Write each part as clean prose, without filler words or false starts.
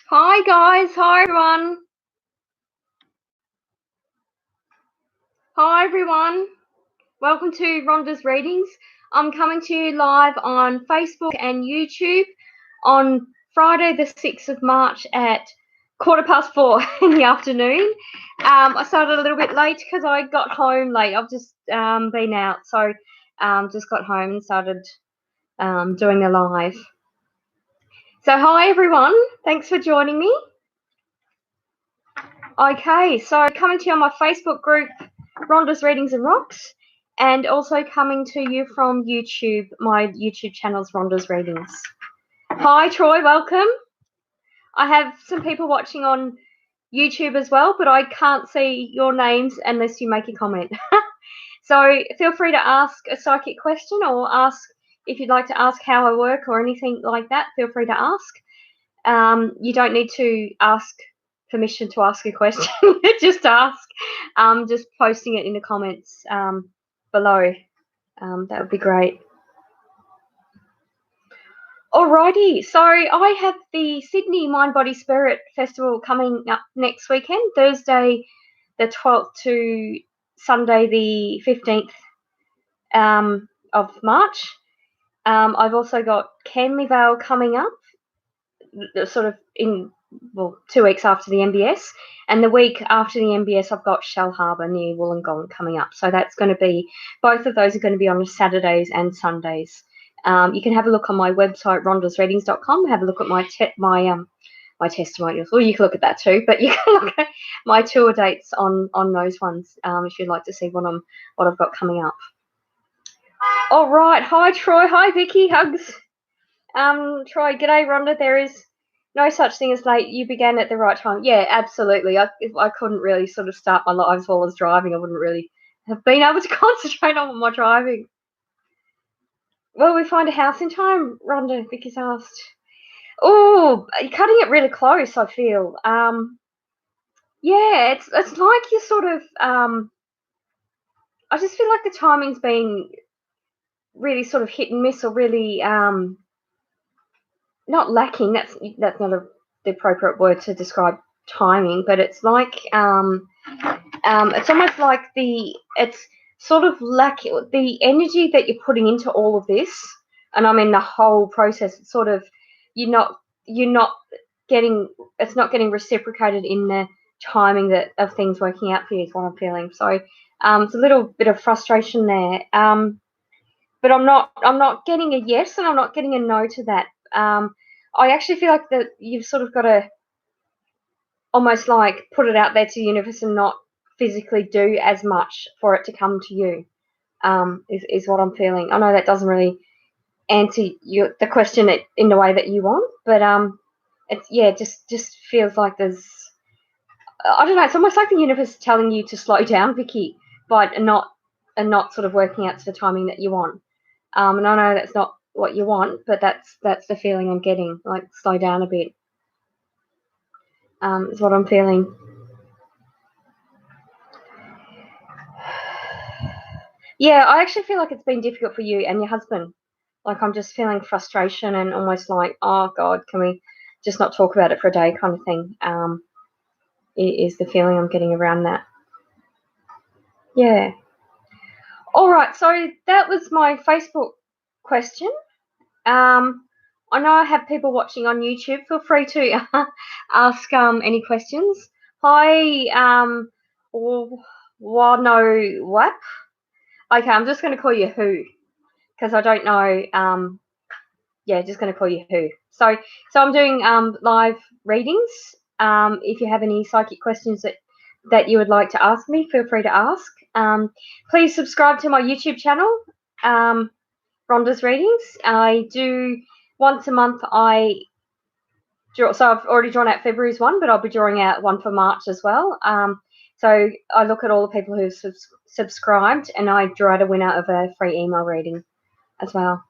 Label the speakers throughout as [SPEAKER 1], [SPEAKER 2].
[SPEAKER 1] Hi guys, hi everyone. Hi everyone. Welcome to Rhonda's Readings. I'm coming to you live on Facebook and YouTube on Friday the 6th of March at 4:15 in the afternoon. I started a little bit late because I got home late. I've just been out, so just got home and started doing a live. So hi everyone, thanks for joining me. Okay, so coming to you on my Facebook group, Rhonda's Readings and Rocks, and also coming to you from YouTube. My YouTube channel's Rhonda's Readings. Hi, Troy, welcome. I have some people watching on YouTube as well, but I can't see your names unless you make a comment. So feel free to ask a psychic question or ask if you'd like to ask how I work or anything like that. Feel free to ask. You don't need to ask permission to ask a question. Just ask. Just posting it in the comments below. That would be great. Alrighty, so I have the Sydney Mind Body Spirit Festival coming up next weekend, Thursday the 12th to Sunday the 15th of March. I've also got Canley Vale coming up, sort of in 2 weeks after the MBS, and the week after the MBS I've got Shell Harbour near Wollongong coming up. So that's going to be, both of those are going to be on Saturdays and Sundays. You can have a look on my website rondasreadings.com, have a look at my my testimonials, or you can look at that too, but you can look at my tour dates on those ones if you'd like to see what I've got coming up. All right, hi Troy, hi Vicky, hugs. Troy, g'day Rhonda. There is no such thing as late. You began at the right time. Yeah, absolutely. If I couldn't really sort of start my lives while I was driving, I wouldn't really have been able to concentrate on my driving. Will we find a house in time, Rhonda? Vicky's asked. Oh, you're cutting it really close, I feel. Yeah, it's like you're sort of I just feel like the timing's been really sort of hit and miss, or really not lacking. That's not the appropriate word to describe timing, but it's like it's almost like it's sort of lacking the energy that you're putting into all of this, and I mean the whole process. It's sort of you're not getting, it's not getting reciprocated in the timing that of things working out for you is what I'm feeling. So it's a little bit of frustration there, but I'm not getting a yes and I'm not getting a no to that. I actually feel like that you've sort of got to almost like put it out there to the universe and not physically do as much for it to come to you, is what I'm feeling. I know that doesn't really answer the question in the way that you want, but it's just feels like there's, I don't know, it's almost like the universe telling you to slow down, Vicky, but not sort of working out to the timing that you want. And I know that's not what you want, but that's the feeling I'm getting, like slow down a bit, is what I'm feeling. Yeah, I actually feel like it's been difficult for you and your husband. Like I'm just feeling frustration and almost like, oh God, can we just not talk about it for a day kind of thing, is the feeling I'm getting around that. Yeah. All right, so that was my Facebook question. I know I have people watching on YouTube. Feel free to ask any questions. Hi, Wano Wap. Okay, I'm just going to call you Who, because I don't know. Yeah, just going to call you Who. So I'm doing live readings. If you have any psychic questions that you would like to ask me, feel free to ask. Please subscribe to my YouTube channel, Rhonda's Readings. I do once a month. So I've already drawn out February's one, but I'll be drawing out one for March as well. So I look at all the people who've subscribed, and I draw out a winner of a free email reading as well.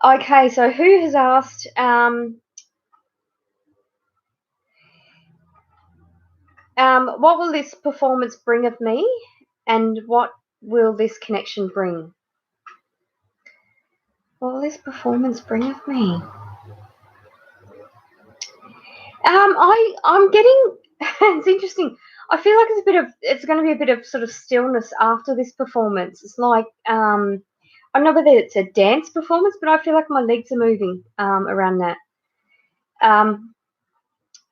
[SPEAKER 1] Okay, so who has asked, what will this performance bring of me, and what will this connection bring? What will this performance bring of me? I'm getting it's interesting. I feel like it's going to be a bit of sort of stillness after this performance. It's like I don't know whether it's a dance performance, but I feel like my legs are moving around that.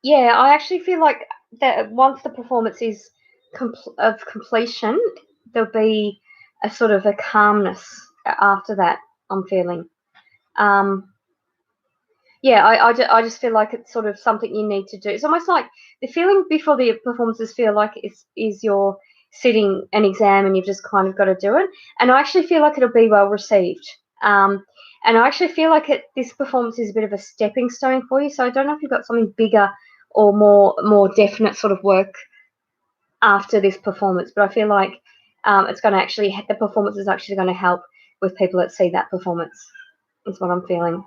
[SPEAKER 1] Yeah, I actually feel like that once the performance is of completion, there'll be a sort of a calmness after that. I'm feeling. Um, yeah, I just feel like it's sort of something you need to do. It's almost like the feeling before the performances feel like is you're sitting an exam and you've just kind of got to do it. And I actually feel like it'll be well received. And I actually feel like this performance is a bit of a stepping stone for you. So I don't know if you've got something bigger or more definite sort of work after this performance, but I feel like it's going to actually the performance is actually going to help with people that see that performance. Is what I'm feeling.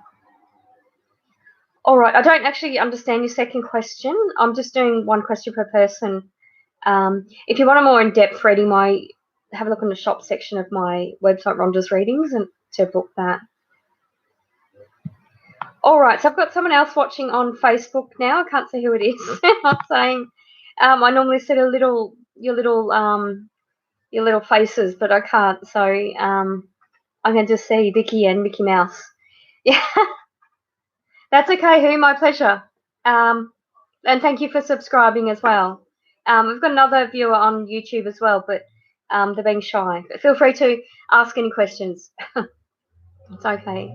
[SPEAKER 1] All right, I don't actually understand your second question. I'm just doing one question per person. If you want a more in-depth reading, have a look in the shop section of my website, Rhonda's Readings, and to book that. All right, so I've got someone else watching on Facebook now. I can't see who it is. I'm saying I normally see your little faces, but I can't. So I can just see Vicky and Mickey Mouse. Yeah, that's okay. Who? My pleasure. And thank you for subscribing as well. We've got another viewer on YouTube as well, but they're being shy. But feel free to ask any questions. It's okay.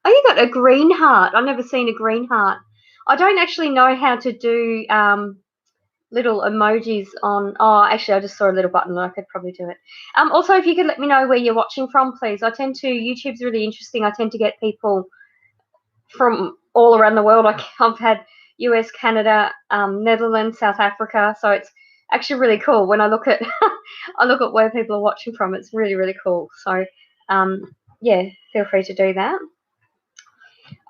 [SPEAKER 1] Oh, you got a green heart. I've never seen a green heart. I don't actually know how to do little emojis on. Oh, actually, I just saw a little button and I could probably do it. Also, if you could let me know where you're watching from, please. YouTube's really interesting. I tend to get people from all around the world. I've had US, Canada, Netherlands, South Africa. So it's actually really cool when I look at where people are watching from. It's really, really cool. So yeah, feel free to do that.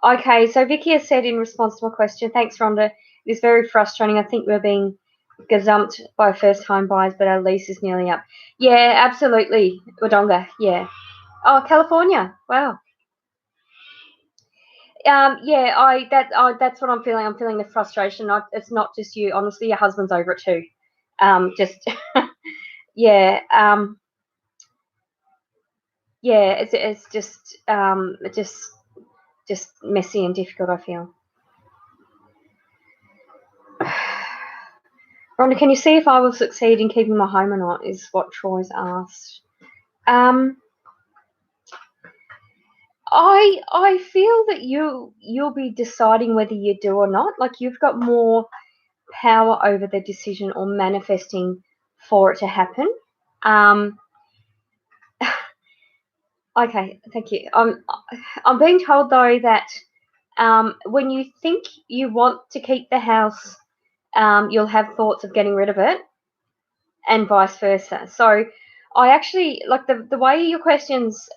[SPEAKER 1] Okay, so Vicky has said in response to my question, thanks, Rhonda. It is very frustrating. I think we're being gazumped by first-time buyers, but our lease is nearly up. Yeah, absolutely, Wodonga. Yeah. Oh, California. Wow. Yeah, that's what I'm feeling. I'm feeling the frustration. It's not just you. Honestly, your husband's over it too. Just yeah. Yeah. It's just messy and difficult. I feel. Rhonda, can you see if I will succeed in keeping my home or not? Is what Troy's asked. I feel that you'll be deciding whether you do or not. Like you've got more power over the decision or manifesting for it to happen. Okay, thank you. I'm being told though that when you think you want to keep the house, you'll have thoughts of getting rid of it, and vice versa. So I actually like the way your questions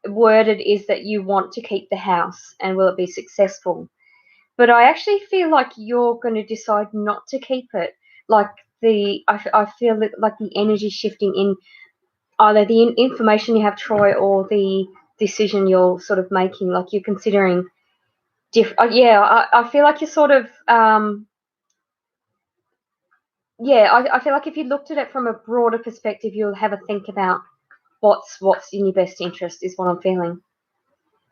[SPEAKER 1] worded is that you want to keep the house and will it be successful? But I actually feel like you're going to decide not to keep it. Like I feel like the energy shifting in either the information you have, Troy, or the decision you're sort of making. Like you're considering yeah, I feel like you're sort of yeah, I feel like if you looked at it from a broader perspective, you'll have a think about what's in your best interest is what I'm feeling.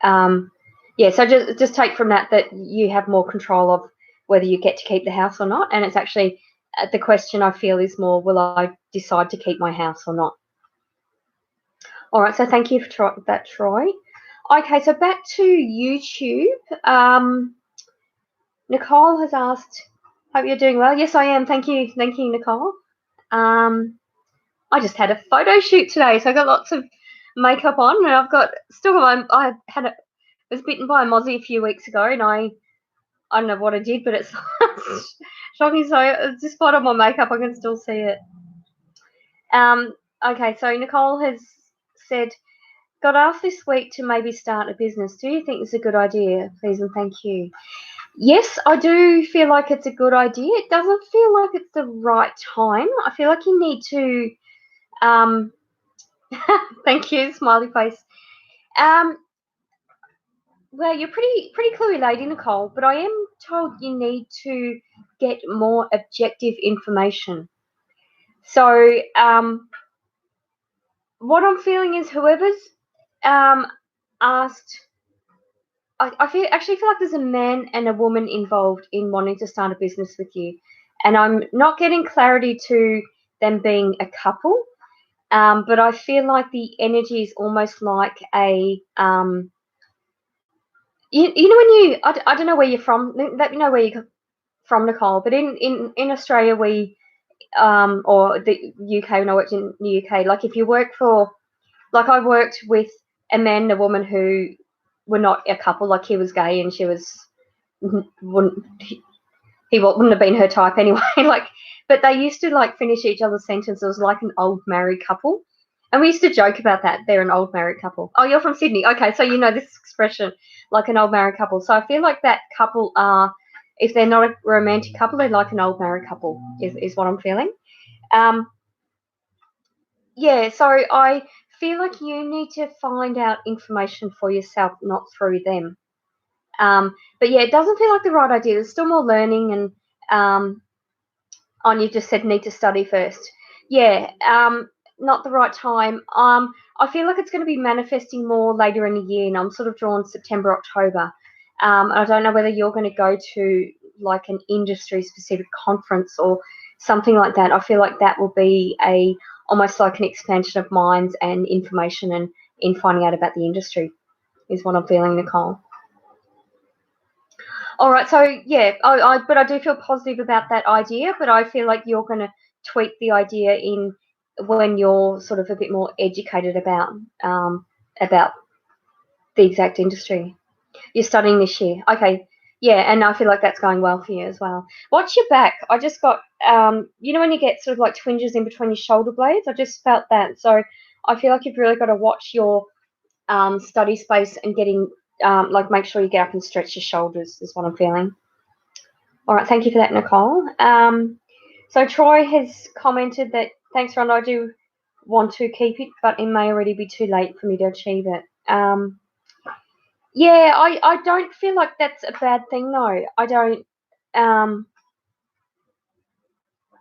[SPEAKER 1] Yeah, so just take from that you have more control of whether you get to keep the house or not, and it's actually the question I feel is more, will I decide to keep my house or not? All right, so thank you for that, Troy. Okay, so back to YouTube. Nicole has asked, hope you're doing well. Yes, I am. Thank you, Nicole. I just had a photo shoot today, so I got lots of makeup on, and I've got I was bitten by a mozzie a few weeks ago, and I don't know what I did, but it's shocking. So despite all my makeup, I can still see it. Okay, so Nicole has said, got asked this week to maybe start a business. Do you think it's a good idea? Please and thank you. Yes, I do feel like it's a good idea. It doesn't feel like it's the right time. I feel like you need to thank you, smiley face. Well, you're pretty cluey lady, Nicole, but I am told you need to get more objective information. So what I'm feeling is whoever's asked, I actually feel like there's a man and a woman involved in wanting to start a business with you, and I'm not getting clarity to them being a couple. But I feel like the energy is almost like a you know when I don't know where you're from. Let me know where you're from, Nicole. But in Australia, we or the UK, when I worked in the UK, like if you work for, like I worked with a man and a woman who were not a couple. Like he was gay and she was wouldn't he wouldn't have been her type anyway. Like, but they used to like finish each other's sentences like an old married couple. And we used to joke about that. They're an old married couple. Oh, you're from Sydney. Okay, so you know this expression, like an old married couple. So I feel like that couple are, if they're not a romantic couple, they're like an old married couple, is what I'm feeling. Um, yeah, so I feel like you need to find out information for yourself, not through them. But yeah, it doesn't feel like the right idea. There's still more learning and you just said need to study first. Yeah, not the right time. I feel like it's going to be manifesting more later in the year, and I'm sort of drawn September, October. I don't know whether you're going to go to like an industry specific conference or something like that. I feel like that will be almost like an expansion of minds and information and in finding out about the industry is what I'm feeling, Nicole. All right, so yeah, but I do feel positive about that idea, but I feel like you're going to tweak the idea in when you're sort of a bit more educated about the exact industry. You're studying this year, okay? Yeah, and I feel like that's going well for you as well. Watch your back. I just got, you know, when you get sort of like twinges in between your shoulder blades. I just felt that, so I feel like you've really got to watch your study space and getting like make sure you get up and stretch your shoulders is what I'm feeling. All right, thank you for that, Nicole. So Troy has commented that, thanks, Rhonda, I do want to keep it, but it may already be too late for me to achieve it. Yeah, I don't feel like that's a bad thing, though. I don't.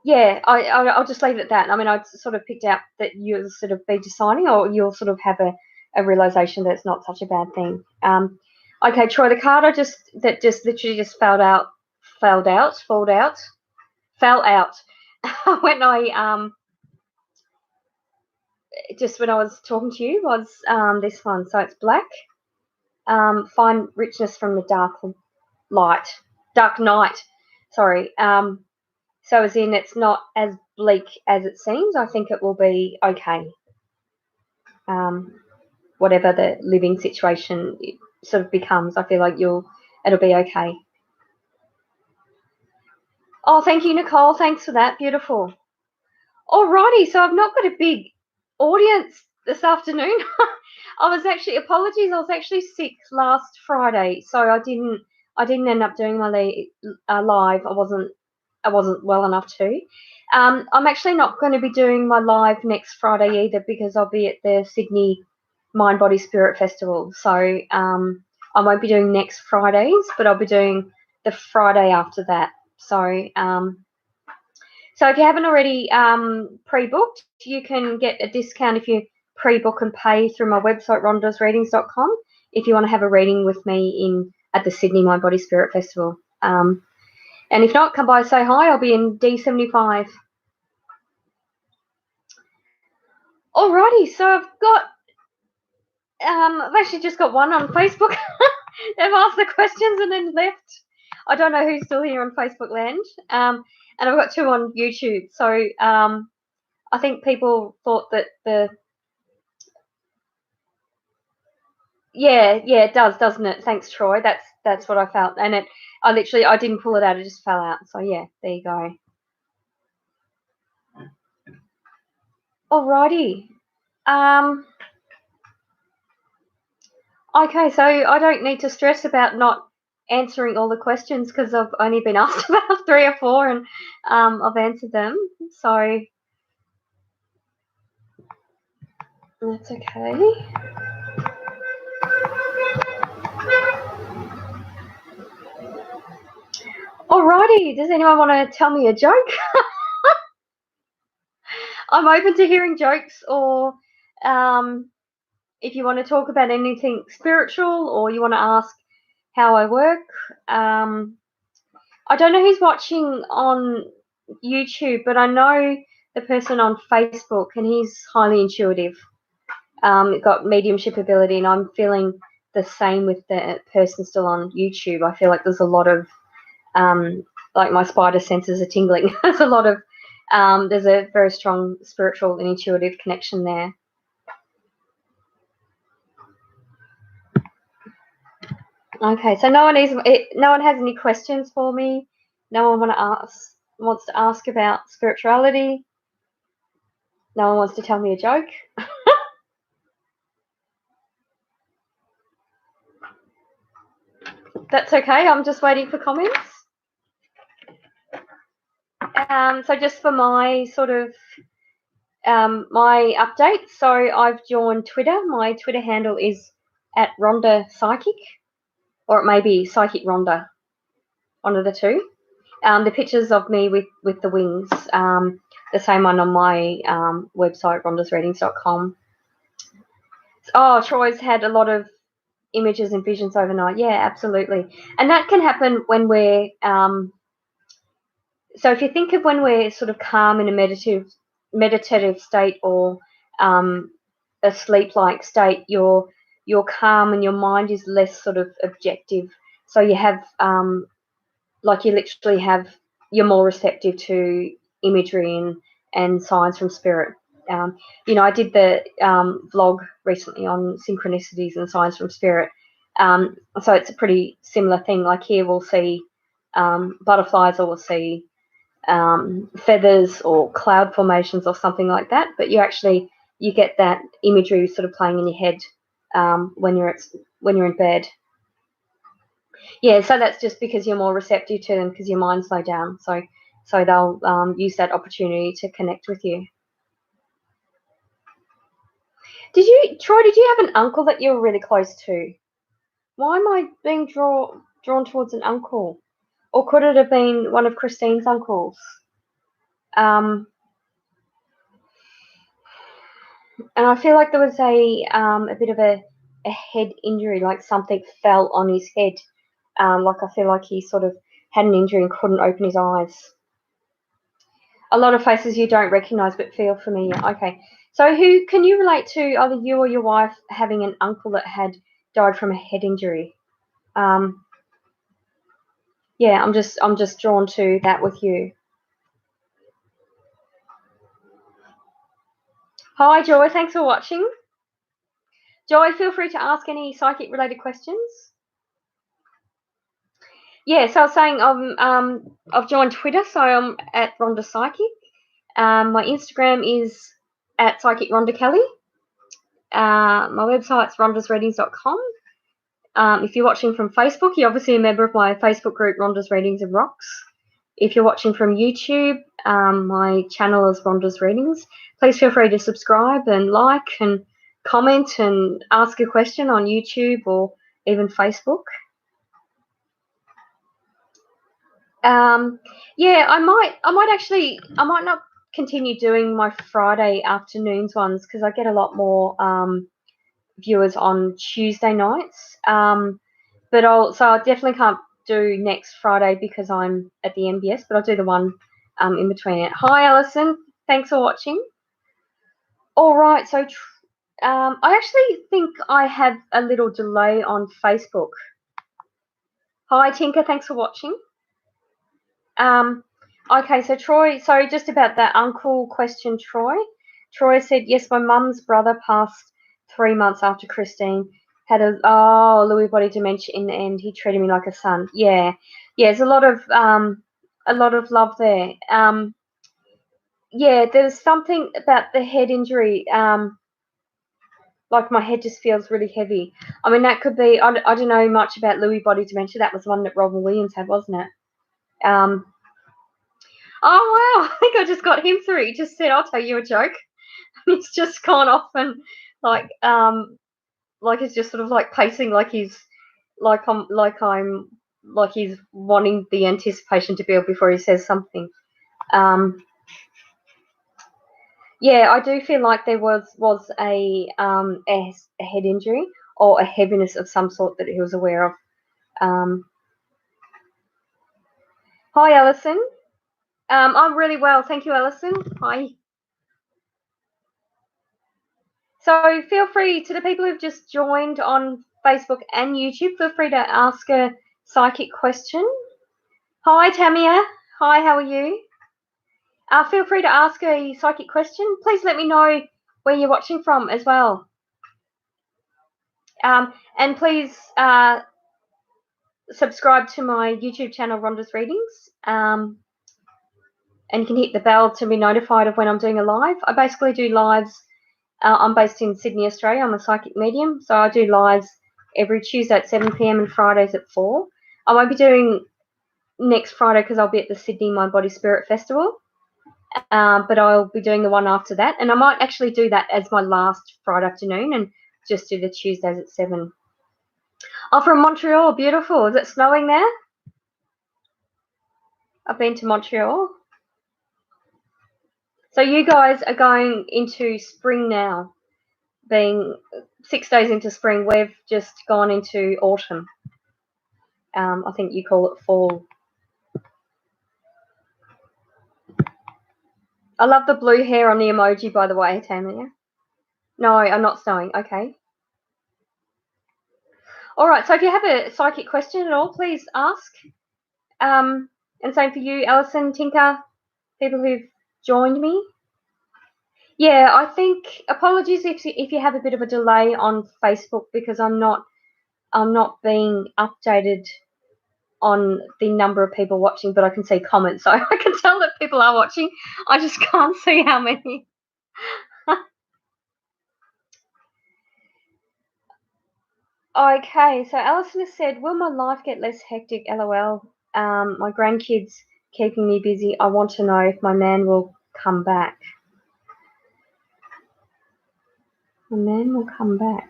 [SPEAKER 1] Yeah, I'll just leave it at that. I mean, I sort of picked out that you'll sort of be deciding, or you'll sort of have a realization that it's not such a bad thing. Okay, Troy, the card that just literally just fell out when I just when I was talking to you was this one. So it's black. Find richness from the dark night. Sorry. So as in, it's not as bleak as it seems. I think it will be okay. Whatever the living situation sort of becomes, I feel like it'll be okay. Oh, thank you, Nicole. Thanks for that. Beautiful. Alrighty, so I've not got a big audience this afternoon. Apologies, I was actually sick last Friday, so I didn't end up doing my live. I wasn't well enough to. I'm actually not going to be doing my live next Friday either because I'll be at the Sydney Mind Body Spirit Festival. So I won't be doing next Fridays, but I'll be doing the Friday after that. So so if you haven't already pre-booked, you can get a discount if you pre-book and pay through my website, rondasreadings.com, if you want to have a reading with me at the Sydney Mind Body Spirit Festival. And if not, come by and say hi. I'll be in D75. Alrighty, so I've actually just got one on Facebook. They've asked the questions and then left. I don't know who's still here on Facebook land. And I've got two on YouTube. So I think people thought that it does, doesn't it? Thanks, Troy. That's what I felt. And I didn't pull it out, it just fell out. So yeah, there you go. Alrighty. Okay, so I don't need to stress about not answering all the questions because I've only been asked about 3 or 4 and I've answered them. So that's okay. Alrighty, does anyone want to tell me a joke? I'm open to hearing jokes, or if you want to talk about anything spiritual, or you want to ask how I work. I don't know who's watching on YouTube, but I know the person on Facebook, and he's highly intuitive. Got mediumship ability, and I'm feeling the same with the person still on YouTube. I feel like there's a lot of like my spider senses are tingling. There's a lot of there's a very strong spiritual and intuitive connection there. Okay, so no one has any questions for me. No one wants to ask about spirituality. No one wants to tell me a joke. That's okay. I'm just waiting for comments. So just for my sort of my update. So I've joined Twitter. My Twitter handle is at Rhonda Psychic, or it may be Psychic Rhonda, one of the two. The pictures of me with the wings, the same one on my website, rhondasreadings.com. Oh, Troy's had a lot of images and visions overnight. Yeah, absolutely. And that can happen when we're so if you think of when we're sort of calm in a meditative state, or a sleep-like state, you're calm and your mind is less sort of objective. So you have like you literally have, you're more receptive to imagery and signs from spirit. I did the vlog recently on synchronicities and signs from spirit. So it's a pretty similar thing. Like here we'll see butterflies, or we'll see feathers or cloud formations or something like that. But you get that imagery sort of playing in your head when you're in bed. Yeah, so that's just because you're more receptive to them, because your mind's slowed down. So they'll use that opportunity to connect with you. Troy, did you have an uncle that you were really close to? Why am I being drawn towards an uncle? Or could it have been one of Christine's uncles? And I feel like there was a bit of a head injury, like something fell on his head. Like I feel like he sort of had an injury and couldn't open his eyes. A lot of faces you don't recognise but feel familiar. Okay. So who can you relate to, either you or your wife, having an uncle that had died from a head injury? Yeah, I'm just drawn to that with you. Hi Joy, thanks for watching. Joy, feel free to ask any psychic related questions. Yeah, so I was saying I've joined Twitter, so I'm at Rhonda Psychic. My Instagram is at Psychic Rhonda Kelly. My website's rhondasreadings.com. If you're watching from Facebook, you're obviously a member of my Facebook group, Rhonda's Readings and Rocks. If you're watching from YouTube, my channel is Rhonda's Readings. Please feel free to subscribe and like and comment and ask a question on YouTube or even Facebook. Yeah, I might not continue doing my Friday afternoons ones, because I get a lot more viewers on Tuesday nights. But I definitely can't do next Friday because I'm at the MBS, but I'll do the one in between it. Hi, Alison. Thanks for watching. All right, so I actually think I have a little delay on Facebook. Hi, Tinker. Thanks for watching. Okay, so Troy, sorry, just about that uncle question, Troy. Troy said, yes, my mum's brother passed 3 months after Christine. Had Lewy body dementia in the end. He treated me like a son. Yeah, there's a lot of love there. Yeah, there's something about the head injury. Like my head just feels really heavy. I mean, that could be. I don't know much about Lewy body dementia. That was one that Robin Williams had, wasn't it? Oh wow! I think I just got him through. He just said, "I'll tell you a joke." He's just gone off and like he's just sort of like pacing, like I'm like he's wanting the anticipation to build before he says something. Yeah, I do feel like there was a head injury or a heaviness of some sort that he was aware of. Hi, Alison. I'm really well, thank you, Alison. Hi. So feel free, to the people who've just joined on Facebook and YouTube, feel free to ask a psychic question. Hi, Tamia. Hi, how are you? Feel free to ask a psychic question. Please let me know where you're watching from as well. And please subscribe to my YouTube channel, Rhonda's Readings. And you can hit the bell to be notified of when I'm doing a live. I basically do lives. I'm based in Sydney, Australia. I'm a psychic medium, so I do lives every Tuesday at 7 p.m. and Fridays at 4. I won't be doing next Friday because I'll be at the Sydney Mind Body Spirit Festival. But I'll be doing the one after that, and I might actually do that as my last Friday afternoon and just do the Tuesdays at 7. Oh, from Montreal, beautiful. Is it snowing there? I've been to Montreal. So you guys are going into spring now, being 6 days into spring. We've just gone into autumn. I think you call it fall. I love the blue hair on the emoji, by the way, Tamia. No, I'm not snowing. Okay. All right. So if you have a psychic question at all, please ask. And same for you, Alison, Tinker, people who've joined me. Yeah, I think apologies if you have a bit of a delay on Facebook because I'm not being updated on the number of people watching, but I can see comments, so I can tell that people are watching. I just can't see how many. Okay, so Alison has said, will my life get less hectic? LOL. My grandkids keeping me busy. I want to know if my man will come back. My man will come back.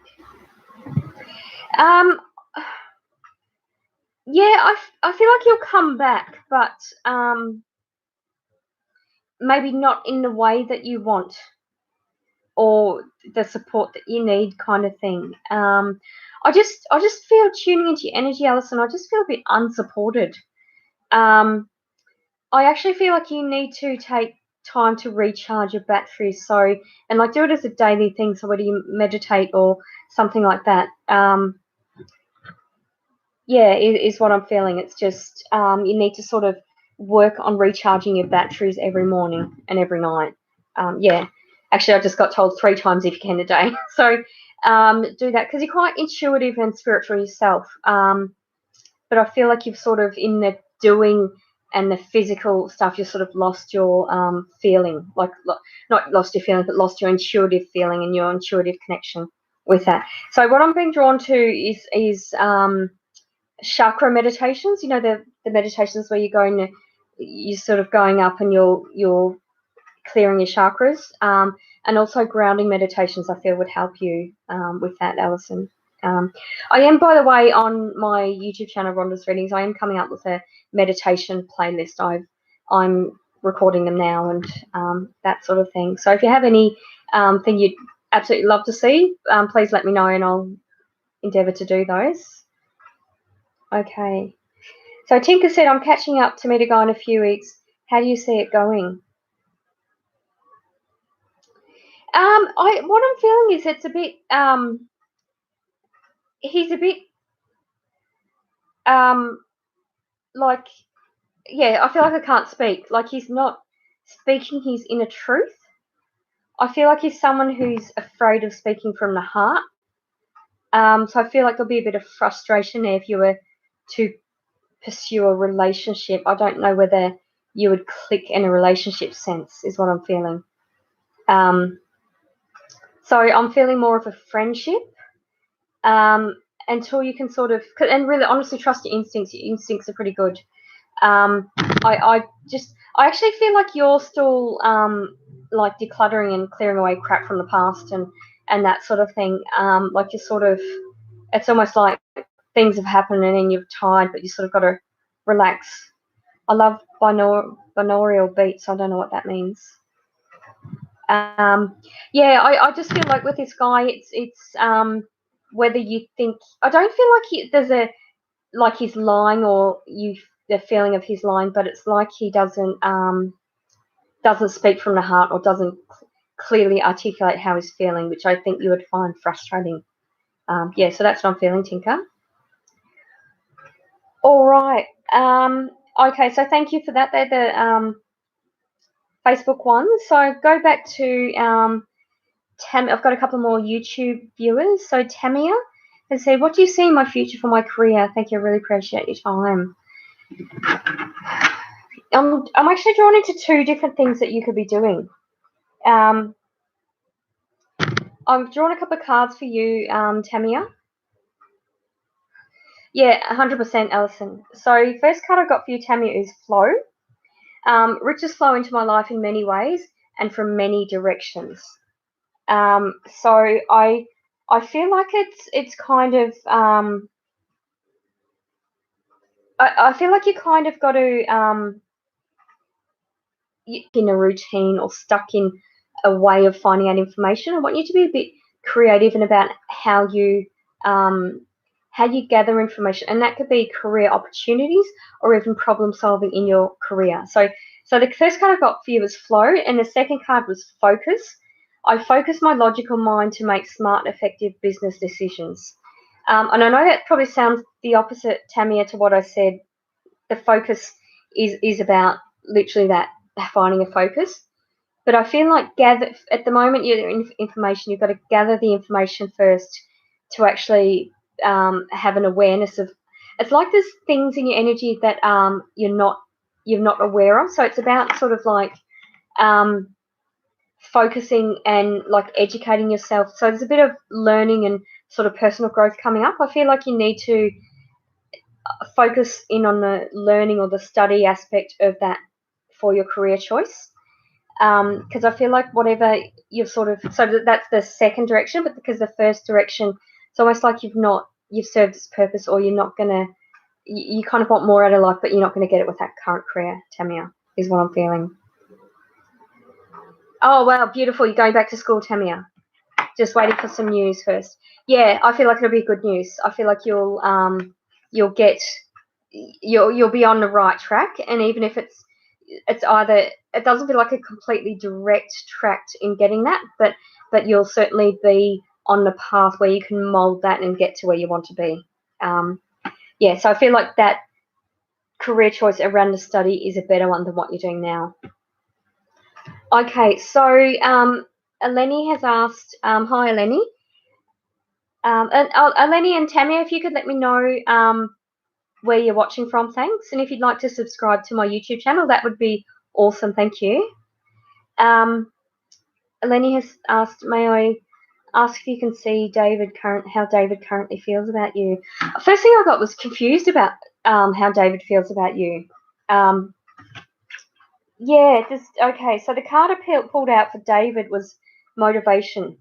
[SPEAKER 1] Yeah, I feel like he'll come back, but maybe not in the way that you want or the support that you need, kind of thing. I just feel, tuning into your energy, Alison, I just feel a bit unsupported. I actually feel like you need to take time to recharge your batteries. So, and like do it as a daily thing. So whether you meditate or something like that, yeah, is what I'm feeling. It's just you need to sort of work on recharging your batteries every morning and every night. Yeah, actually, I just got told 3 times if you can a day. So do that because you're quite intuitive and spiritual yourself. But I feel like you've sort of, in the doing and the physical stuff, you've sort of lost your feeling, like not lost your feeling, but lost your intuitive feeling and your intuitive connection with that. So what I'm being drawn to is chakra meditations. You know, the meditations where you're sort of going up and you're clearing your chakras, and also grounding meditations. I feel would help you with that, Alison. I am, by the way, on my YouTube channel, Rhonda's Readings, I am coming up with a meditation playlist. I'm recording them now and that sort of thing. So if you have any thing you'd absolutely love to see, please let me know and I'll endeavour to do those. Okay. So Tinker said, I'm catching up to meet a guy in a few weeks. How do you see it going? What I'm feeling is it's a bit, he's a bit, like, yeah, I feel like I can't speak. Like he's not speaking his inner truth. I feel like he's someone who's afraid of speaking from the heart. So I feel like there'll be a bit of frustration there if you were to pursue a relationship. I don't know whether you would click in a relationship sense, is what I'm feeling. So I'm feeling more of a friendship until you can sort of, and really honestly trust your instincts. Your instincts are pretty good. I actually feel like you're still like decluttering and clearing away crap from the past and that sort of thing. Like you're sort of, it's almost like things have happened and then you're tired, but you sort of got to relax. I love binaural beats. I don't know what that means. Yeah, I just feel like with this guy, it's whether you think, I don't feel like there's like he's lying or the feeling of he's lying, but it's like he doesn't speak from the heart or doesn't clearly articulate how he's feeling, which I think you would find frustrating. Yeah, so that's what I'm feeling, Tinker. All right. Okay, so thank you for that. They're the Facebook ones. So go back to Tam. I've got a couple more YouTube viewers. So Tamia has said, "What do you see in my future for my career? Thank you. I really appreciate your time." I'm actually drawn into two different things that you could be doing. I've drawn a couple of cards for you, Tamia. Yeah, 100%, Alison. So first card I've got for you, Tamia, is flow. Riches flow into my life in many ways and from many directions. So I feel like it's kind of I feel like you kind of got to in a routine or stuck in a way of finding out information. I want you to be a bit creative and about how you gather information, and that could be career opportunities or even problem solving in your career. So the first card I got for you was flow, and the second card was focus. I focus my logical mind to make smart, effective business decisions. And I know that probably sounds the opposite, Tamia, to what I said. The focus is about literally that, finding a focus. But I feel like at the moment, information, you've got to gather the information first to actually have an awareness of. It's like there's things in your energy that you're not aware of. So it's about sort of like focusing and like educating yourself. So there's a bit of learning and sort of personal growth coming up. I feel like you need to focus in on the learning or the study aspect of that for your career choice. Because I feel like whatever you've so that's the second direction, but because the first direction, it's almost like you've served its purpose, or you're not gonna, you kind of want more out of life, but you're not going to get it with that current career, Tamia, is what I'm feeling. Oh, wow, beautiful. You're going back to school, Tamia. Just waiting for some news first. Yeah, I feel like it'll be good news. I feel like you'll be on the right track, and even if it's either, it doesn't feel like a completely direct track in getting that, but you'll certainly be on the path where you can mold that and get to where you want to be. Yeah, so I feel like that career choice around the study is a better one than what you're doing now. Okay, so Eleni has asked, hi Eleni. And Eleni and Tamia, if you could let me know where you're watching from, thanks. And if you'd like to subscribe to my YouTube channel, that would be awesome, thank you. Eleni has asked, may I ask if you can see how David currently feels about you? First thing I got was confused about how David feels about you. Yeah, okay. So the card I pulled out for David was motivation.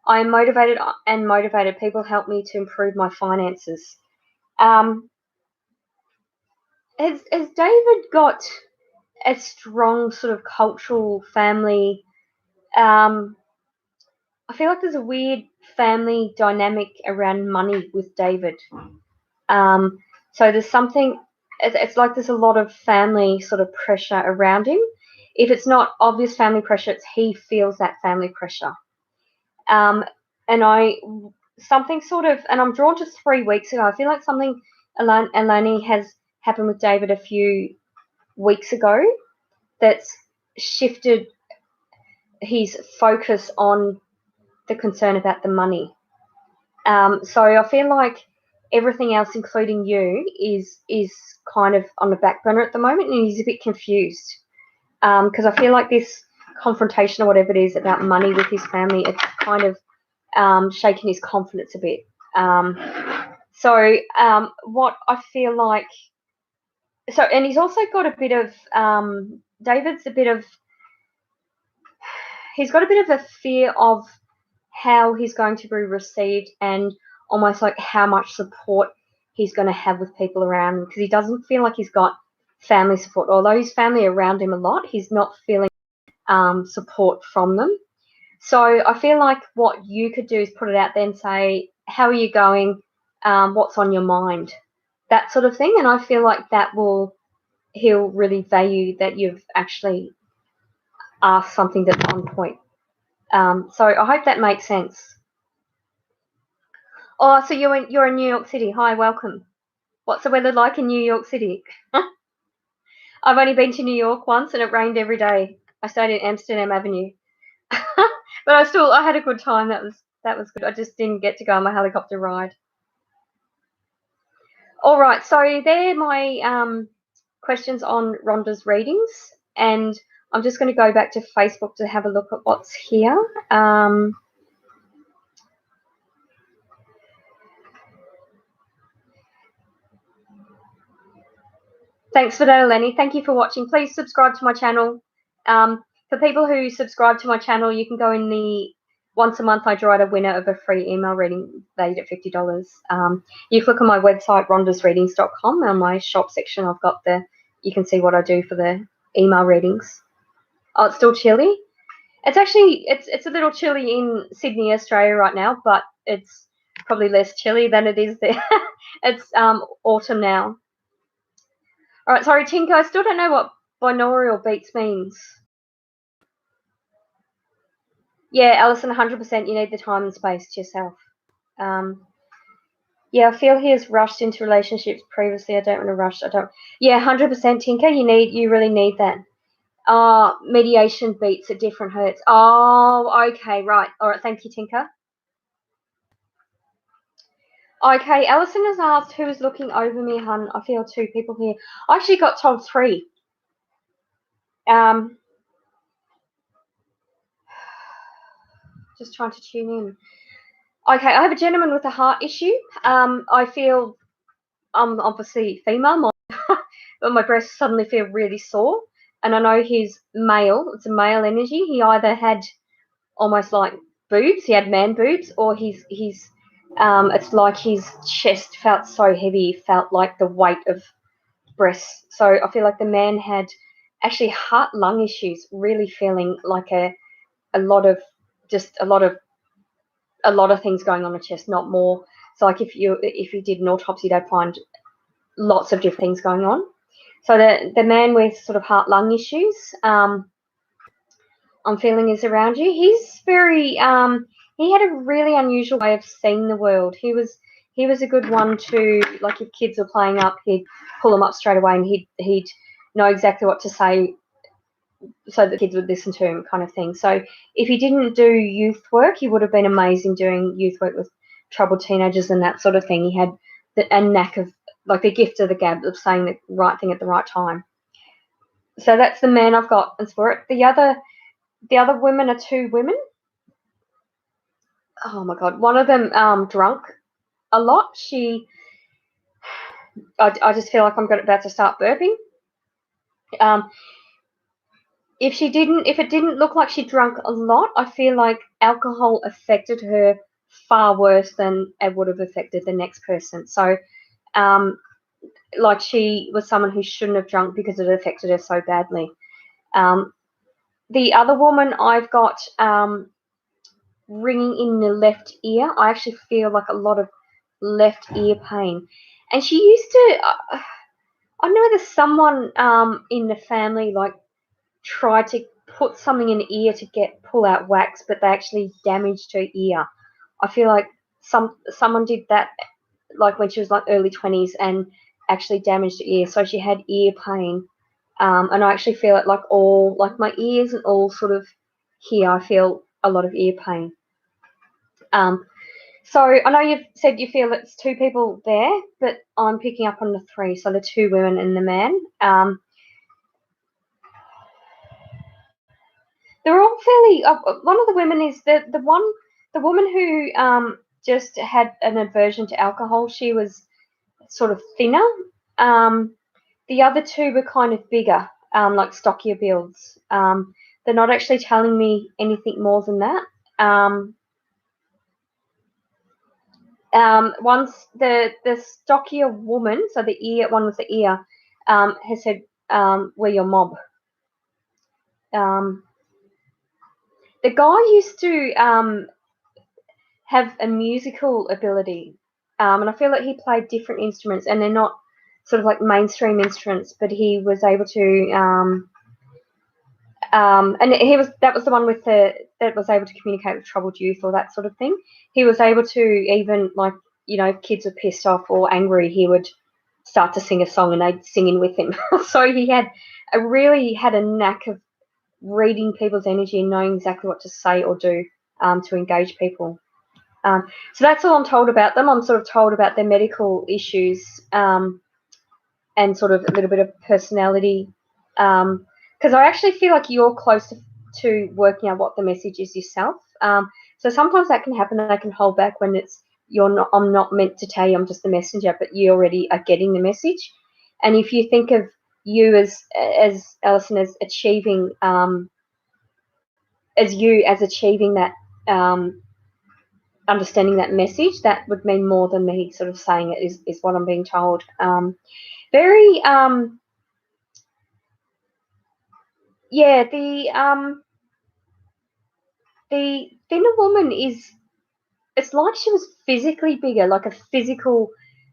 [SPEAKER 1] I am motivated and motivated. People help me to improve my finances. Has David got a strong sort of cultural family? I feel like there's a weird family dynamic around money with David. So there's something. It's like there's a lot of family sort of pressure around him. If it's not obvious family pressure, he feels that family pressure. And something sort of, and I'm drawn to 3 weeks ago. I feel like something Eleni has happened with David a few weeks ago that's shifted his focus on the concern about the money. So I feel like everything else, including you, is kind of on the back burner at the moment, and he's a bit confused because I feel like this confrontation or whatever it is about money with his family, it's kind of shaking his confidence a bit. So what I feel like, and he's also got a bit of David's a bit of, he's got a bit of a fear of how he's going to be received and almost like how much support he's going to have with people around him, because he doesn't feel like he's got family support. Although his family are around him a lot, he's not feeling support from them. So I feel like what you could do is put it out there and say, how are you going? What's on your mind? That sort of thing. And I feel like he'll really value that you've actually asked something that's on point. So I hope that makes sense. Oh, so you're in New York City. Hi, welcome. What's the weather like in New York City? I've only been to New York once and it rained every day. I stayed in Amsterdam Avenue. But I had a good time. That was good. I just didn't get to go on my helicopter ride. All right, so they're my questions on Rhonda's readings, and I'm just going to go back to Facebook to have a look at what's here. Thanks for that, Eleni. Thank you for watching. Please subscribe to my channel. For people who subscribe to my channel, you can go in the once a month I draw out a winner of a free email reading valued at $50. You click on my website, rhondasreadings.com, and on my shop section I've got you can see what I do for the email readings. Oh, it's still chilly. It's actually it's a little chilly in Sydney, Australia right now, but it's probably less chilly than it is there. It's autumn now. All right, sorry, Tinker, I still don't know what binaural beats means. Yeah, Alison, 100%. You need the time and space to yourself. Yeah, I feel he has rushed into relationships previously. I don't want to rush. Yeah, 100%, Tinker. You really need that. Mediation beats at different hertz. Oh, okay, right. All right, thank you, Tinker. Okay, Alison has asked who is looking over me, hun. I feel 2 people here. I actually got told 3. Just trying to tune in. Okay, I have a gentleman with a heart issue. I feel I'm obviously female, but my breasts suddenly feel really sore. And I know he's male. It's a male energy. He either had almost like boobs, he had man boobs, or it's like his chest felt so heavy, he felt like the weight of breasts. So I feel like the man had actually heart lung issues, really feeling like a lot of things going on in the chest, not more. So like if you did an autopsy, they'd find lots of different things going on. So the man with sort of heart lung issues, I'm feeling is around you. He's very he had a really unusual way of seeing the world. He was a good one to, like, if kids were playing up, he'd pull them up straight away and he'd know exactly what to say so the kids would listen to him, kind of thing. So if he didn't do youth work, he would have been amazing doing youth work with troubled teenagers and that sort of thing. He had a knack of, like, the gift of the gab, of saying the right thing at the right time. So that's the man I've got in spirit. The other women are 2 women. Oh my God, one of them drunk a lot. I just feel like I'm about to start burping. If it didn't look like she drank a lot, I feel like alcohol affected her far worse than it would have affected the next person. So, like, she was someone who shouldn't have drunk because it affected her so badly. The other woman I've got ringing in the left ear. I actually feel like a lot of left ear pain. And she used to, I know there's someone in the family, like, tried to put something in the ear to pull out wax, but they actually damaged her ear. I feel like someone did that, like, when she was like early 20s, and actually damaged her ear, so she had ear pain. And I actually feel it like my ears and all sort of here. I feel a lot of ear pain. So I know you've said you feel it's 2 people there, but I'm picking up on the 3, so the 2 women and the man. They're all fairly. One of the women is the woman who just had an aversion to alcohol. She was sort of thinner. The other 2 were kind of bigger, like stockier builds. They're not actually telling me anything more than that. Once the stockier woman, so the ear one with the ear, has said, "We're your mob." The guy used to have a musical ability, and I feel like he played different instruments, and they're not sort of like mainstream instruments, but he was able to. And that was the one with that was able to communicate with troubled youth or that sort of thing. He was able to, even like, if kids were pissed off or angry, he would start to sing a song and they'd sing in with him. So he really had a knack of reading people's energy and knowing exactly what to say or do to engage people. So that's all I'm told about them. I'm sort of told about their medical issues and sort of a little bit of personality. Because I actually feel like you're close to working out what the message is yourself. So sometimes that can happen, and I can hold back when I'm not meant to tell you, I'm just the messenger, but you already are getting the message. And if you think of you as Alison as achieving achieving that understanding that message, that would mean more than me sort of saying it is what I'm being told. Very yeah, the thinner woman it's like she was physically bigger, like a physical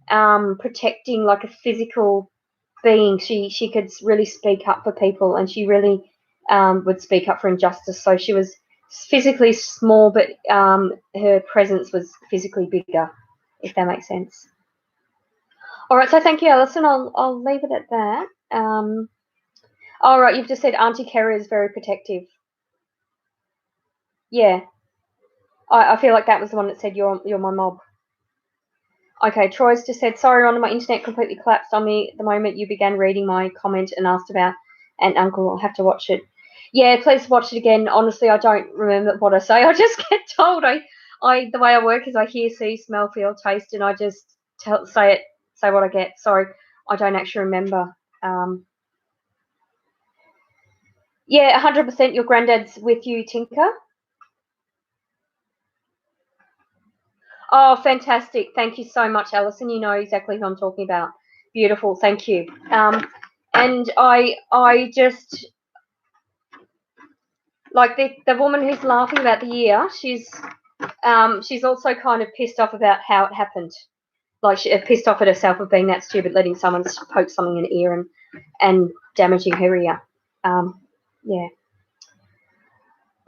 [SPEAKER 1] protecting, like a physical being. She could really speak up for people, and she really would speak up for injustice. So she was physically small, but her presence was physically bigger, if that makes sense. All right, so thank you, Alison. I'll leave it at that. All right, you've just said Auntie Kerry is very protective. Yeah, I feel like that was the one that said you're my mob. Okay, Troy's just said, sorry, Rhonda, my internet completely collapsed on me the moment you began reading my comment and asked about Aunt Uncle. I'll have to watch it. Yeah, please watch it again. Honestly, I don't remember what I say. I just get told. The way I work is I hear, see, smell, feel, taste, and I just say what I get. Sorry, I don't actually remember. Yeah, 100% your granddad's with you, Tinker. Oh, fantastic. Thank you so much, Alison. You know exactly who I'm talking about. Beautiful. Thank you. And I just, like the woman who's laughing about the year, she's also kind of pissed off about how it happened. Like she's pissed off at herself for being that stupid, letting someone poke something in the ear and damaging her ear. Yeah.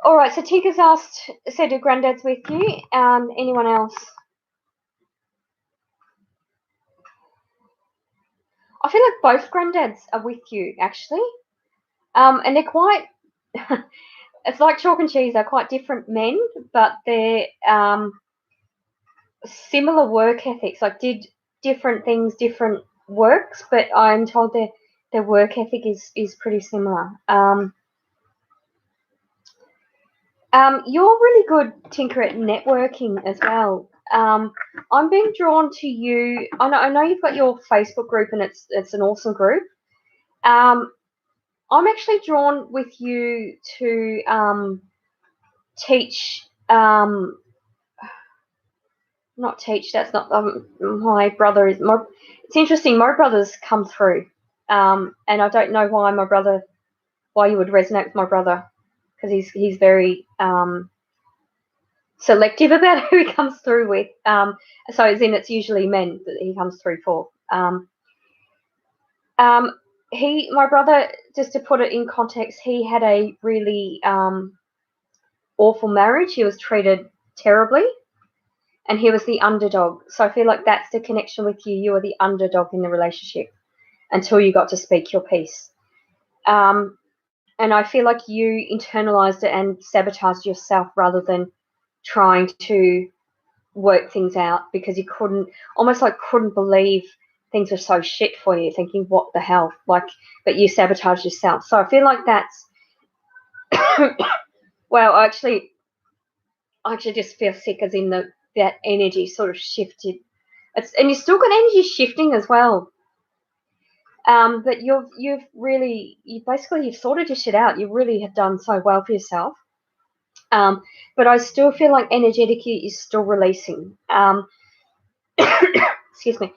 [SPEAKER 1] All right, so Tinker's said her granddad's with you. Anyone else? I feel like both granddads are with you, actually. And they're quite, it's like chalk and cheese. They're quite different men, but they're similar work ethics, like did different things, different works, but I'm told their work ethic is pretty similar. You're really good, Tinker, at networking as well. I'm being drawn to you. I know you've got your Facebook group, and it's an awesome group. I'm actually drawn with you to teach. Not teach. That's not my brother is. It's interesting. My brother's come through, and I don't know why you would resonate with my brother, because he's very selective about who he comes through with. So as in, it's usually men that he comes through for. My brother, just to put it in context, he had a really awful marriage. He was treated terribly, and he was the underdog. So I feel like that's the connection with you. You were the underdog in the relationship until you got to speak your piece. And I feel like you internalized it and sabotaged yourself rather than trying to work things out, because you couldn't believe things were so shit for you, thinking, what the hell? But you sabotaged yourself. So I feel like that's, well, I actually just feel sick, as in that energy sort of shifted. And you've still got energy shifting as well. But you've sorted your shit out. You really have done so well for yourself. But I still feel like energetically you're still releasing. excuse me.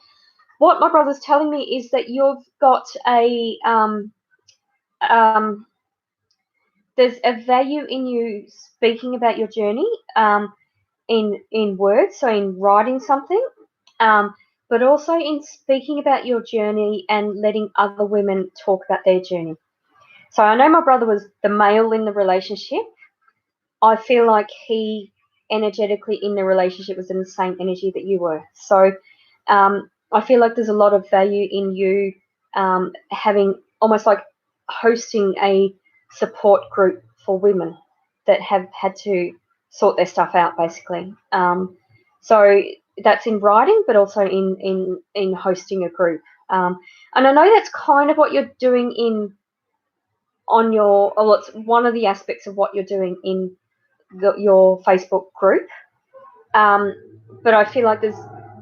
[SPEAKER 1] What my brother's telling me is that you've got a there's a value in you speaking about your journey in words, so in writing something, but also in speaking about your journey and letting other women talk about their journey. So I know my brother was the male in the relationship. I feel like he energetically in the relationship was in the same energy that you were. So I feel like there's a lot of value in you having almost like hosting a support group for women that have had to sort their stuff out, basically. So that's in writing, but also in hosting a group. And I know that's kind of what you're doing it's one of the aspects of what you're doing in your Facebook group. But I feel like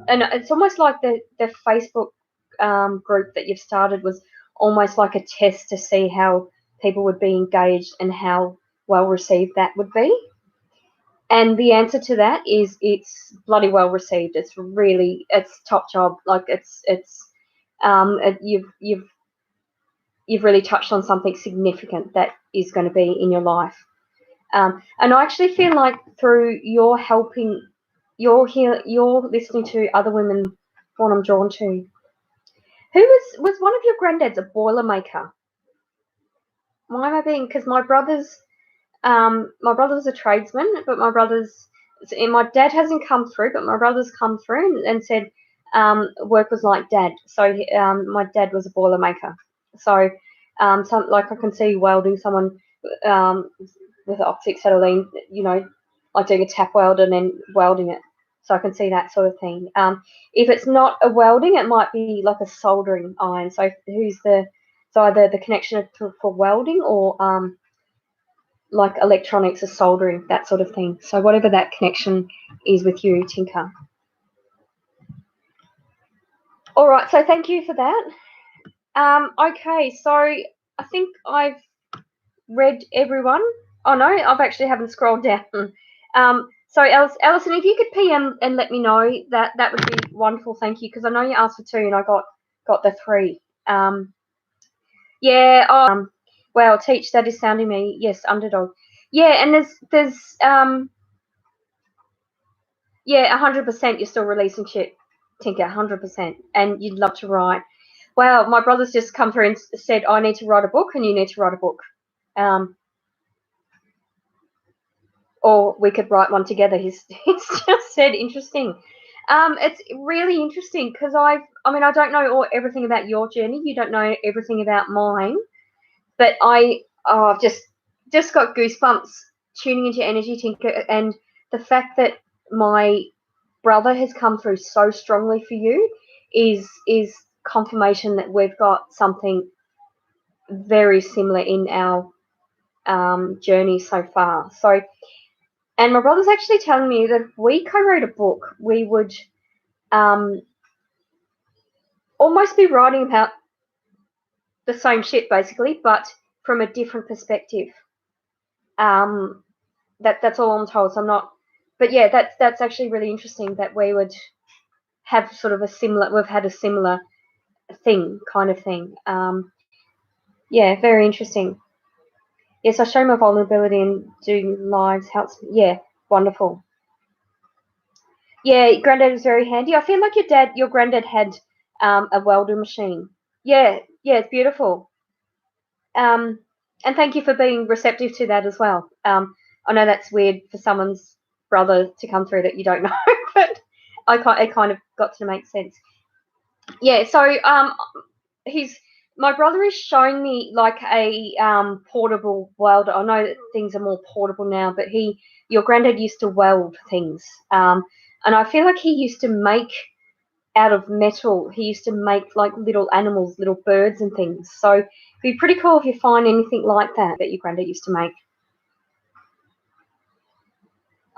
[SPEAKER 1] and it's almost like the Facebook group that you've started was almost like a test to see how people would be engaged and how well received that would be. And the answer to that is it's bloody well received. It's top job. Like you've really touched on something significant that is going to be in your life. And I actually feel like through your helping, you're listening to other women, what I'm drawn to. Who was one of your granddads a boilermaker? Why am I being? Because my brother was a tradesman, but my dad hasn't come through, but my brother's come through and said work was like dad. So my dad was a boilermaker. So I can see welding someone with optic acetylene, like doing a tap weld and then welding it. So I can see that sort of thing. If it's not a welding, it might be like a soldering iron. So either the connection for welding or like electronics or soldering, that sort of thing. So whatever that connection is with you, Tinker. All right, so thank you for that. Okay, so I think I've read everyone. Oh no, I've actually haven't scrolled down. So Alison, if you could PM and let me know, that would be wonderful. Thank you, because I know you asked for 2 and I got the 3. Yeah. Well, teach, that is sounding me. Yes, underdog. Yeah, and there's 100%. You're still releasing shit, Tinker, 100%, and you'd love to write. Wow, my brother's just come through and said I need to write a book, and you need to write a book. Or we could write one together. He's just said interesting. It's really interesting because I don't know everything about your journey. You don't know everything about mine, but I've just got goosebumps tuning into energy, Tinker, and the fact that my brother has come through so strongly for you is confirmation that we've got something very similar in our journey so far. So. And my brother's actually telling me that if we co-wrote a book, we would almost be writing about the same shit, basically, but from a different perspective. That's all I'm told. So I'm not, but yeah, that's actually really interesting that we would have sort of we've had a similar kind of thing. Yeah, very interesting. Yes, I show my vulnerability and doing lives helps. Yeah, wonderful. Yeah, granddad was very handy. I feel like your granddad had a welder machine. Yeah, it's beautiful. And thank you for being receptive to that as well. I know that's weird for someone's brother to come through that you don't know, but it kind of got to make sense. Yeah, so my brother is showing me like a portable welder. I know that things are more portable now, but your granddad used to weld things. And I feel like he used to make out of metal. He used to make like little animals, little birds and things. So it'd be pretty cool if you find anything like that your granddad used to make.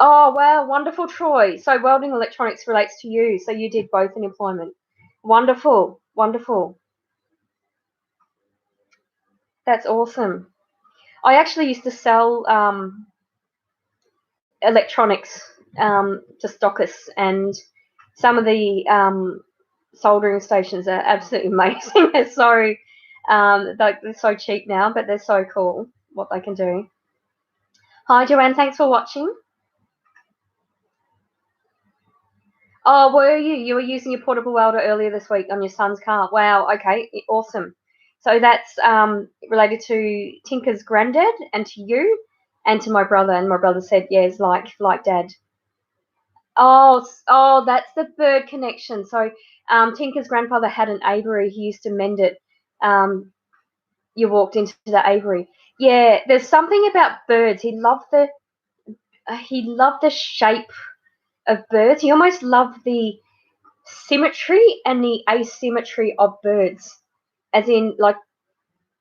[SPEAKER 1] Oh, wow, wonderful, Troy. So welding electronics relates to you. So you did both in employment. Wonderful, wonderful. That's awesome. I actually used to sell electronics to stockists, and some of the soldering stations are absolutely amazing. They're so they're so cheap now, but they're so cool what they can do. Hi, Joanne. Thanks for watching. Oh, were you? You were using your portable welder earlier this week on your son's car. Wow. Okay. Awesome. So that's related to Tinker's granddad and to you and to my brother. And my brother said, yeah, it's like Dad. Oh, that's the bird connection. So Tinker's grandfather had an aviary. He used to mend it. You walked into the aviary. Yeah, there's something about birds. He loved the shape of birds. He almost loved the symmetry and the asymmetry of birds. As in, like,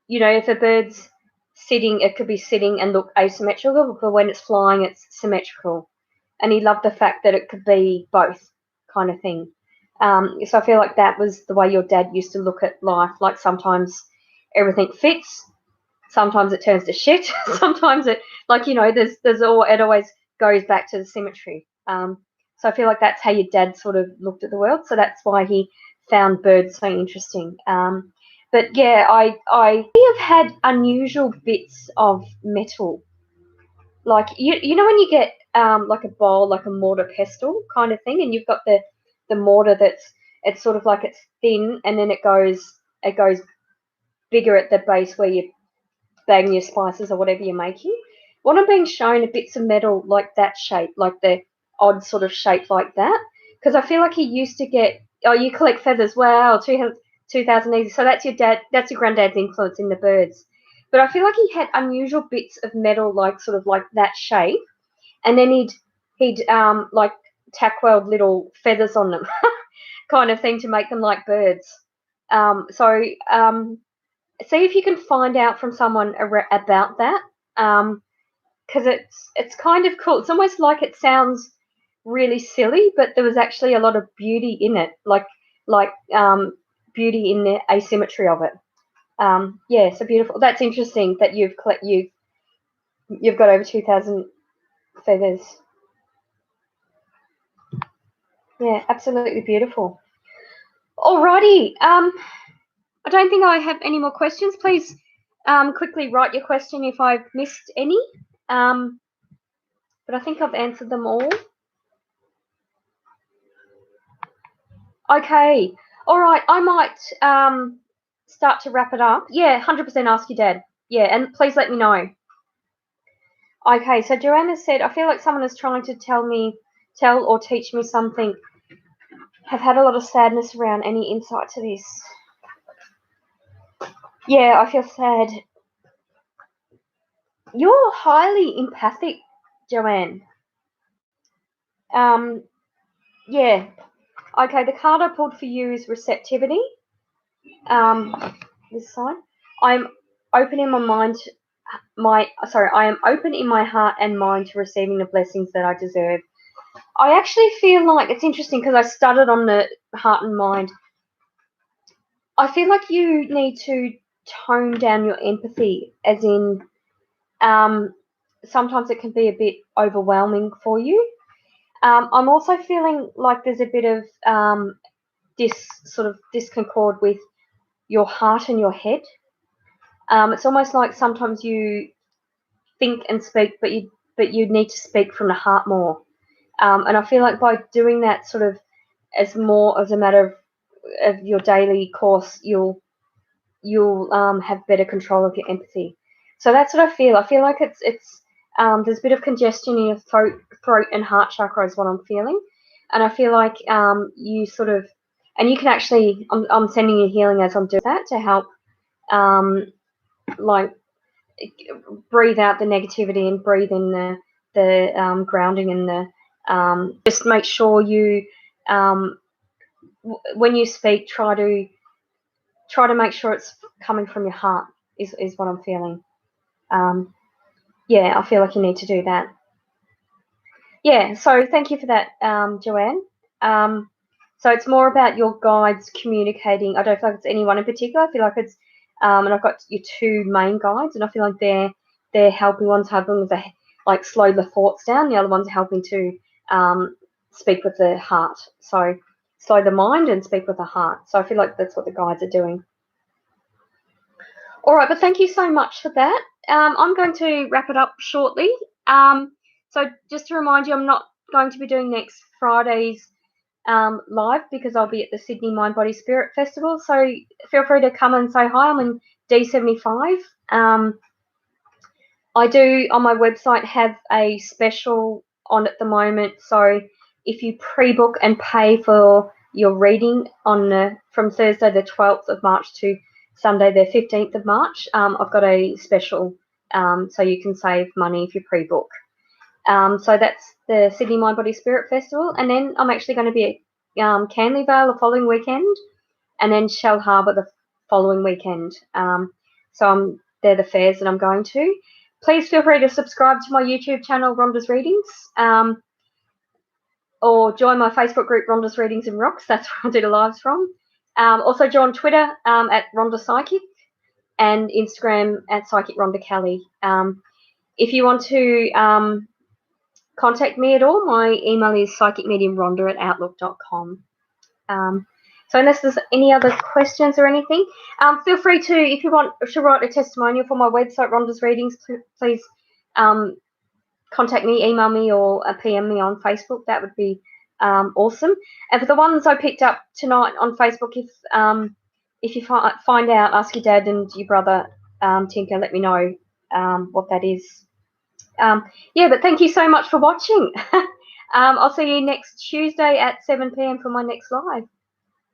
[SPEAKER 1] if a bird's sitting, it could be sitting and look asymmetrical, but when it's flying, it's symmetrical. And he loved the fact that it could be both kind of thing. So I feel like that was the way your dad used to look at life. Like sometimes everything fits, sometimes it turns to shit, sometimes it, it always goes back to the symmetry. So I feel like that's how your dad sort of looked at the world. So that's why he found birds so interesting. But yeah, I have had unusual bits of metal. Like you know when you get like a bowl, like a mortar pestle kind of thing, and you've got the mortar it's sort of like it's thin, and then it goes bigger at the base where you bang your spices or whatever you're making. What I'm being shown are bits of metal like that shape, like the odd sort of shape like that, because I feel like he used to get. Oh, you collect feathers. Wow, 2,000 easy. So that's your granddad's influence in the birds. But I feel like he had unusual bits of metal, like sort of like that shape, and then he'd like tack weld little feathers on them, kind of thing, to make them like birds. So see if you can find out from someone about that, because it's kind of cool. It's almost like it sounds really silly, but there was actually a lot of beauty in it, like beauty in the asymmetry of it. Yeah, so beautiful. That's interesting that you've got over 2,000 feathers. Yeah, absolutely beautiful. Alrighty. I don't think I have any more questions. Please quickly write your question if I've missed any. But I think I've answered them all. Okay. All right. I might start to wrap it up. Yeah, 100% ask your dad. Yeah, and please let me know. Okay, so Joanna said, I feel like someone is trying to tell or teach me something. Have had a lot of sadness around. Any insight to this? Yeah, I feel sad. You're highly empathic, Joanne. Yeah. Okay, the card I pulled for you is receptivity. This side. I'm open in my mind. I am open in my heart and mind to receiving the blessings that I deserve. I actually feel like it's interesting because I started on the heart and mind. I feel like you need to tone down your empathy, as in, sometimes it can be a bit overwhelming for you. I'm also feeling like there's a bit of disconcord with your heart and your head. It's almost like sometimes you think and speak, but you need to speak from the heart more. And I feel like by doing that sort of as more as a matter of your daily course, you'll have better control of your empathy. So that's what I feel. I feel like it's there's a bit of congestion in your throat and heart chakra is what I'm feeling, and I feel like you sort of, and you can actually, I'm sending you healing as I'm doing that to help, like breathe out the negativity and breathe in the grounding and the just make sure you when you speak try to make sure it's coming from your heart is what I'm feeling. Yeah, I feel like you need to do that. Yeah, so thank you for that, Joanne. So it's more about your guides communicating. I don't feel like it's anyone in particular. I feel like it's, and I've got your two main guides, and I feel like they're helping. One's helping to like slow the thoughts down. The other one's helping to speak with the heart. So slow the mind and speak with the heart. So I feel like that's what the guides are doing. All right, but thank you so much for that. I'm going to wrap it up shortly. So just to remind you, I'm not going to be doing next Friday's live because I'll be at the Sydney Mind Body Spirit Festival. So feel free to come and say hi. I'm in D75. I do on my website have a special on at the moment. So if you pre-book and pay for your reading on from Thursday the 12th of March to Sunday the 15th of March, I've got a special so you can save money if you pre-book. So that's the Sydney Mind Body Spirit Festival, and then I'm actually going to be at Canley Vale the following weekend, and then Shell Harbour the following weekend. So they're the fairs that I'm going to. Please feel free to subscribe to my YouTube channel, Rhonda's Readings, or join my Facebook group, Rhonda's Readings and Rocks. That's where I do the lives from. Also join Twitter at Rhonda Psychic and Instagram at Psychic Rhonda Kelly. If you want to contact me at all, my email is psychicmediumrhonda@outlook.com. So unless there's any other questions or anything, feel free to, if you want to write a testimonial for my website, Rhonda's Readings, please contact me, email me, or PM me on Facebook. That would be awesome. And for the ones I picked up tonight on Facebook, if you find out, ask your dad and your brother, Tinker, let me know what that is. Yeah, but thank you so much for watching. I'll see you next Tuesday at 7 p.m. for my next live.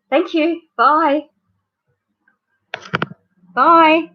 [SPEAKER 1] Thank you. Bye. Bye.